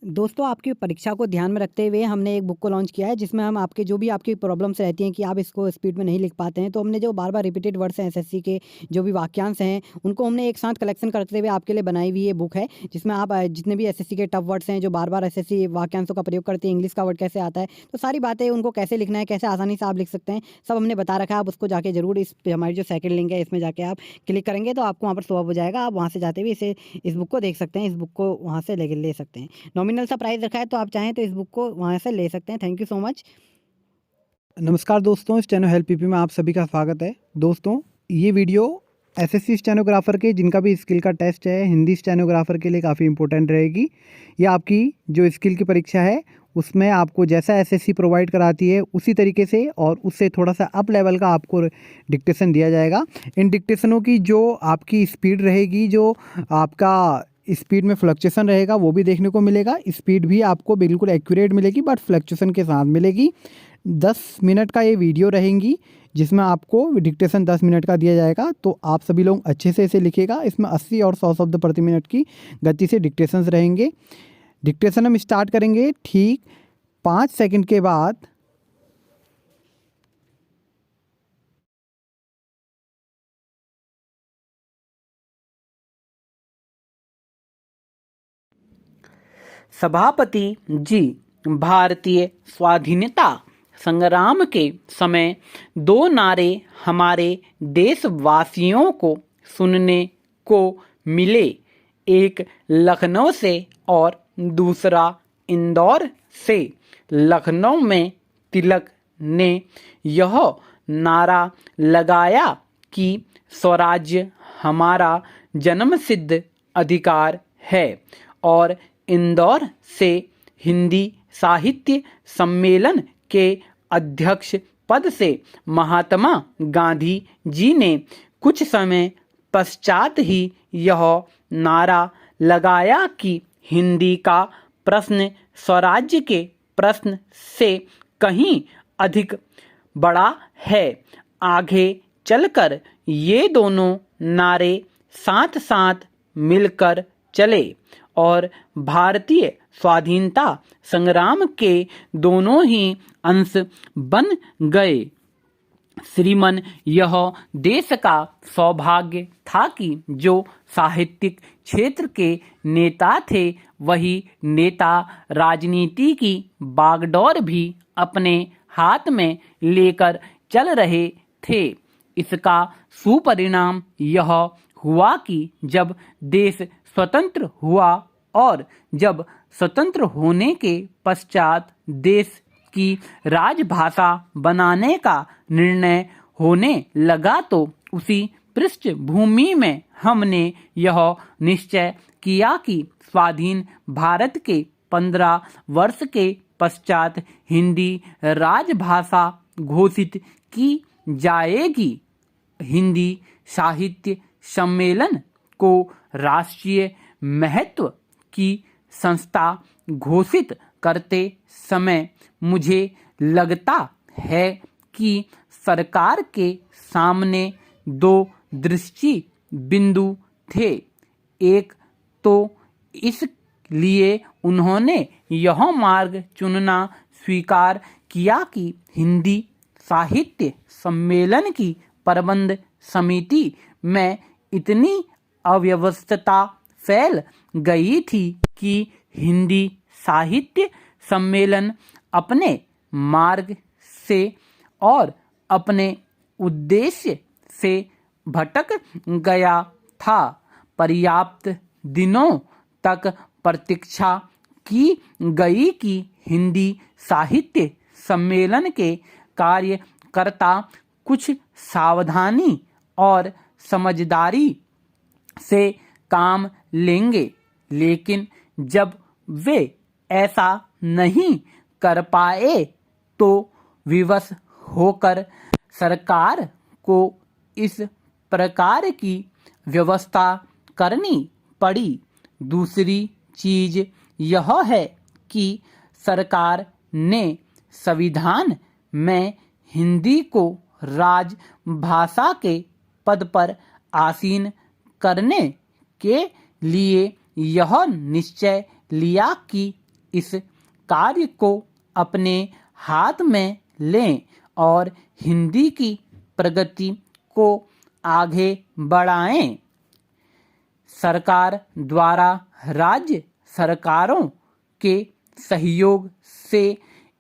दोस्तों, आपकी परीक्षा को ध्यान में रखते हुए हमने एक बुक को लॉन्च किया है, जिसमें हम आपके जो भी आपकी प्रॉब्लम्स रहती हैं कि आप इसको स्पीड में नहीं लिख पाते हैं, तो हमने जो बार-बार रिपीटेड वर्ड्स हैं एसएससी के, जो भी वाक्यांश हैं, उनको हमने एक साथ कलेक्शन करते हुए आपके लिए बनाई हुई ये बुक है, जिसमें आप जितने भी एसएससी के टफ वर्ड्स हैं, जो बार-बार एसएससी वाक्यांशों का प्रयोग करते हैं, इंग्लिश का वर्ड कैसे आता है, तो सारी बातें उनको कैसे लिखना है, कैसे आसानी से आप लिख सकते हैं, सब हमने बता रखा है। आप उसको जाके ज़रूर इस पे हमारी जो सेकंड लिंक है, इसमें जाके आप क्लिक करेंगे तो आपको वहाँ पर शो ऑफ हो जाएगा। आप वहाँ से जाते हुए इस बुक को देख सकते हैं, इस बुक को वहाँ से ले सकते हैं। नॉमिनल सा प्राइस रखा है, तो आप चाहें तो इस बुक को वहाँ से ले सकते हैं। Thank you so much. नमस्कार दोस्तों, इस चैनल हेल्प पीपी में आप सभी का स्वागत है। दोस्तों, ये वीडियो एसएससी स्टेनोग्राफर के जिनका भी स्किल का टेस्ट है, हिंदी स्टेनोग्राफर के लिए काफ़ी इंपॉर्टेंट रहेगी। ये आपकी जो स्किल की परीक्षा है उसमें आपको जैसा एसएससी प्रोवाइड कराती है उसी तरीके से और उससे थोड़ा सा अप लेवल का आपको डिक्टेशन दिया जाएगा। इन डिक्टेशनों की जो आपकी स्पीड रहेगी, जो आपका स्पीड में फ्लक्चुएशन रहेगा वो भी देखने को मिलेगा। स्पीड भी आपको बिल्कुल एक्यूरेट मिलेगी बट फ्लक्चुएशन के साथ मिलेगी। 10 मिनट का ये वीडियो रहेंगी जिसमें आपको डिक्टेशन 10 मिनट का दिया जाएगा, तो आप सभी लोग अच्छे से इसे लिखिएगा। इसमें 80 और 100 शब्द प्रति मिनट की गति से डिक्टेशंस रहेंगे। डिक्टेशन हम स्टार्ट करेंगे ठीक 5 सेकंड के बाद। सभापति जी, भारतीय स्वाधीनता संग्राम के समय दो नारे हमारे देशवासियों को सुनने को मिले। एक लखनऊ से और दूसरा इंदौर से। लखनऊ में तिलक ने यह नारा लगाया कि स्वराज्य हमारा जन्मसिद्ध अधिकार है, और इंदौर से हिंदी साहित्य सम्मेलन के अध्यक्ष पद से महात्मा गांधी जी ने कुछ समय पश्चात ही यह नारा लगाया कि हिंदी का प्रश्न स्वराज्य के प्रश्न से कहीं अधिक बड़ा है। आगे चलकर ये दोनों नारे साथ साथ मिलकर चले और भारतीय स्वाधीनता संग्राम के दोनों ही अंश बन गए। श्रीमन, यह देश का सौभाग्य था कि जो साहित्यिक क्षेत्र के नेता थे वही नेता राजनीति की बागडोर भी अपने हाथ में लेकर चल रहे थे। इसका सुपरिणाम यह हुआ कि जब देश स्वतंत्र हुआ और जब स्वतंत्र होने के पश्चात देश की राजभाषा बनाने का निर्णय होने लगा, तो उसी पृष्ठभूमि में हमने यह निश्चय किया कि स्वाधीन भारत के 15 वर्ष के पश्चात हिंदी राजभाषा घोषित की जाएगी। हिंदी साहित्य सम्मेलन को राष्ट्रीय महत्व की संस्था घोषित करते समय मुझे लगता है कि सरकार के सामने दो दृष्टि बिंदु थे। एक तो इसलिए उन्होंने यह मार्ग चुनना स्वीकार किया कि हिंदी साहित्य सम्मेलन की प्रबंध समिति में इतनी अव्यवस्था फैल गई थी कि हिंदी साहित्य सम्मेलन अपने मार्ग से और अपने उद्देश्य से भटक गया था। पर्याप्त दिनों तक प्रतीक्षा की गई कि हिंदी साहित्य सम्मेलन के कार्यकर्ता कुछ सावधानी और समझदारी से काम लेंगे, लेकिन जब वे ऐसा नहीं कर पाए तो विवश होकर सरकार को इस प्रकार की व्यवस्था करनी पड़ी। दूसरी चीज यह है कि सरकार ने संविधान में हिंदी को राजभाषा के पद पर आसीन करने के लिए यह निश्चय लिया कि इस कार्य को अपने हाथ में लें और हिंदी की प्रगति को आगे बढ़ाएं। सरकार द्वारा राज्य सरकारों के सहयोग से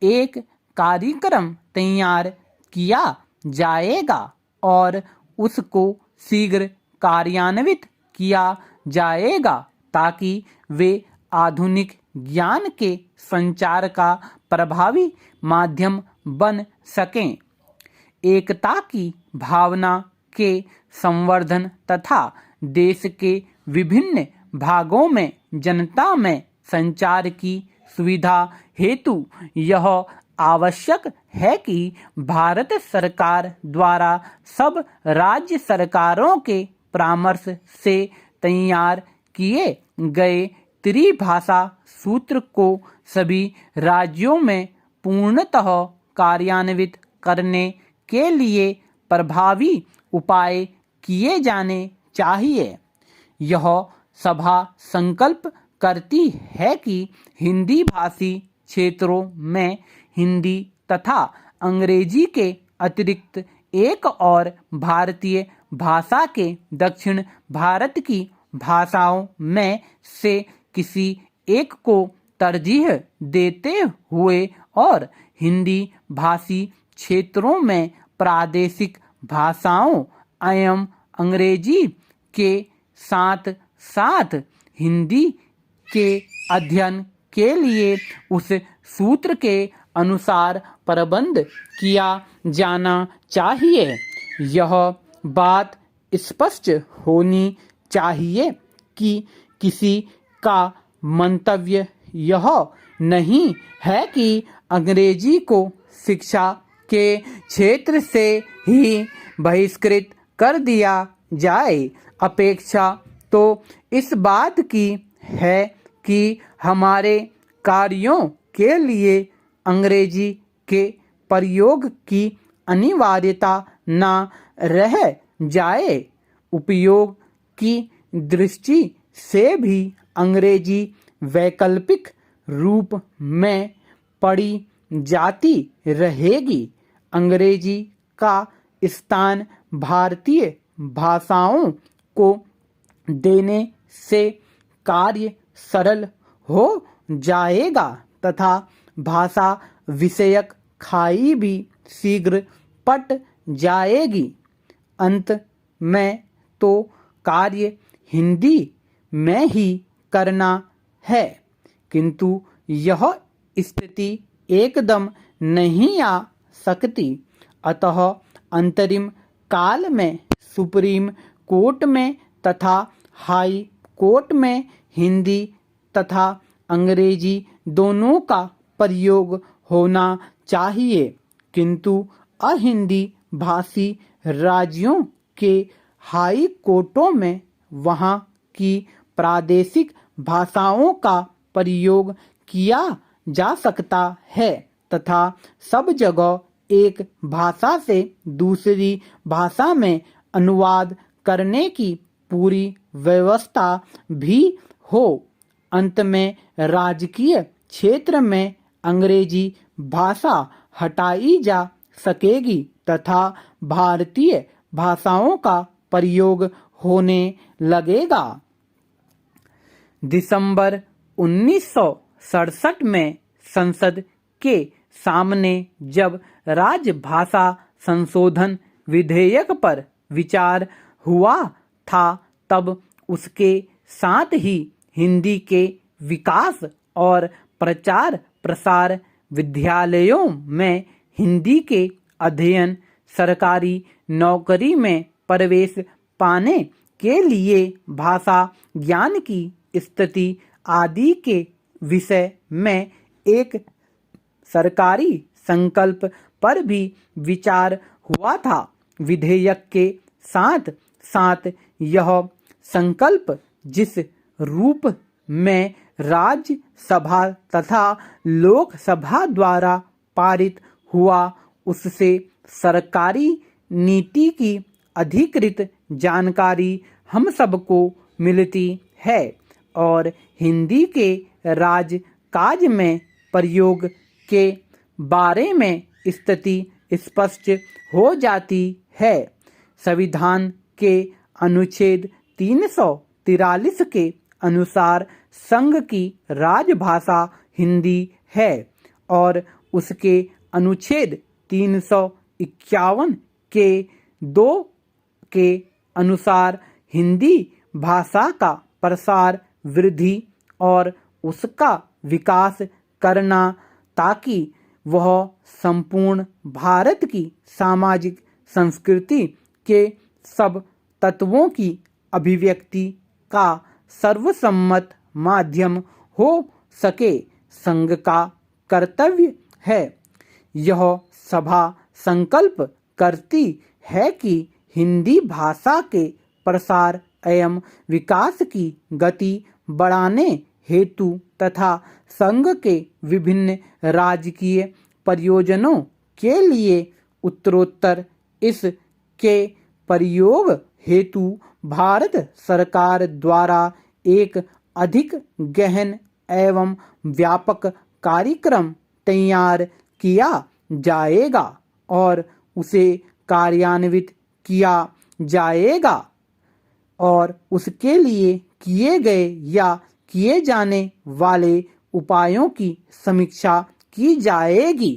एक कार्यक्रम तैयार किया जाएगा और उसको शीघ्र कार्यान्वित किया जाएगा ताकि वे आधुनिक ज्ञान के संचार का प्रभावी माध्यम बन सकें। एकता की भावना के संवर्धन तथा देश के विभिन्न भागों में जनता में संचार की सुविधा हेतु यह आवश्यक है कि भारत सरकार द्वारा सब राज्य सरकारों के परामर्श से तैयार किए गए त्रिभाषा सूत्र को सभी राज्यों में पूर्णतः कार्यान्वित करने के लिए प्रभावी उपाय किए जाने चाहिए। यह सभा संकल्प करती है कि हिंदी भाषी क्षेत्रों में हिंदी तथा अंग्रेजी के अतिरिक्त एक और भारतीय भाषा के दक्षिण भारत की भाषाओं में से किसी एक को तरजीह देते हुए और हिंदी भाषी क्षेत्रों में प्रादेशिक भाषाओं एवं अंग्रेजी के साथ साथ हिंदी के अध्ययन के लिए उस सूत्र के अनुसार प्रबंध किया जाना चाहिए। यह बात स्पष्ट होनी चाहिए कि किसी का मंतव्य यह नहीं है कि अंग्रेजी को शिक्षा के क्षेत्र से ही बहिष्कृत कर दिया जाए। अपेक्षा तो इस बात की है कि हमारे कार्यों के लिए अंग्रेजी के प्रयोग की अनिवार्यता न रह जाए। उपयोग की दृष्टि से भी अंग्रेजी वैकल्पिक रूप में पढ़ी जाती रहेगी। अंग्रेजी का स्थान भारतीय भाषाओं को देने से कार्य सरल हो जाएगा तथा भाषा विषयक खाई भी शीघ्र पट जाएगी। अंत में तो कार्य हिंदी में ही करना है, किंतु यह स्थिति एकदम नहीं आ सकती। अतः अंतरिम काल में सुप्रीम कोर्ट में तथा हाई कोर्ट में हिंदी तथा अंग्रेजी दोनों का प्रयोग होना चाहिए, किंतु अहिंदी भाषी राज्यों के हाई कोर्टों में वहाँ की प्रादेशिक भाषाओं का प्रयोग किया जा सकता है तथा सब जगह एक भाषा से दूसरी भाषा में अनुवाद करने की पूरी व्यवस्था भी हो। अंत में राजकीय क्षेत्र में अंग्रेजी भाषा हटाई जा सकेगी तथा भारतीय भाषाओं का प्रयोग होने लगेगा। दिसंबर 1967 में संसद के सामने जब राजभाषा संशोधन विधेयक पर विचार हुआ था तब उसके साथ ही हिंदी के विकास और प्रचार प्रसार, विद्यालयों में हिंदी के अध्ययन, सरकारी नौकरी में प्रवेश पाने के लिए भाषा ज्ञान की स्थिति आदि के विषय में एक सरकारी संकल्प पर भी विचार हुआ था। विधेयक के साथ साथ यह संकल्प जिस रूप में राज्यसभा तथा लोकसभा द्वारा पारित हुआ उससे सरकारी नीति की अधिकृत जानकारी हम सबको मिलती है और हिंदी के राज काज में प्रयोग के बारे में स्थिति स्पष्ट हो जाती है। संविधान के अनुच्छेद 343 के अनुसार संघ की राजभाषा हिंदी है और उसके अनुच्छेद 351 के 2 के अनुसार हिंदी भाषा का प्रसार, वृद्धि और उसका विकास करना ताकि वह संपूर्ण भारत की सामाजिक संस्कृति के सब तत्वों की अभिव्यक्ति का सर्वसम्मत माध्यम हो सके। संघ का कर्तव्य है। यह सभा संकल्प करती है कि हिंदी भाषा के प्रसार एवं विकास की गति बढ़ाने हेतु तथा संघ के विभिन्न राजकीय प्रयोजनों के लिए उत्तरोत्तर इसके प्रयोग हेतु भारत सरकार द्वारा एक अधिक गहन एवं व्यापक कार्यक्रम तैयार किया जाएगा और उसे कार्यान्वित किया जाएगा और उसके लिए किए गए या किए जाने वाले उपायों की समीक्षा की जाएगी।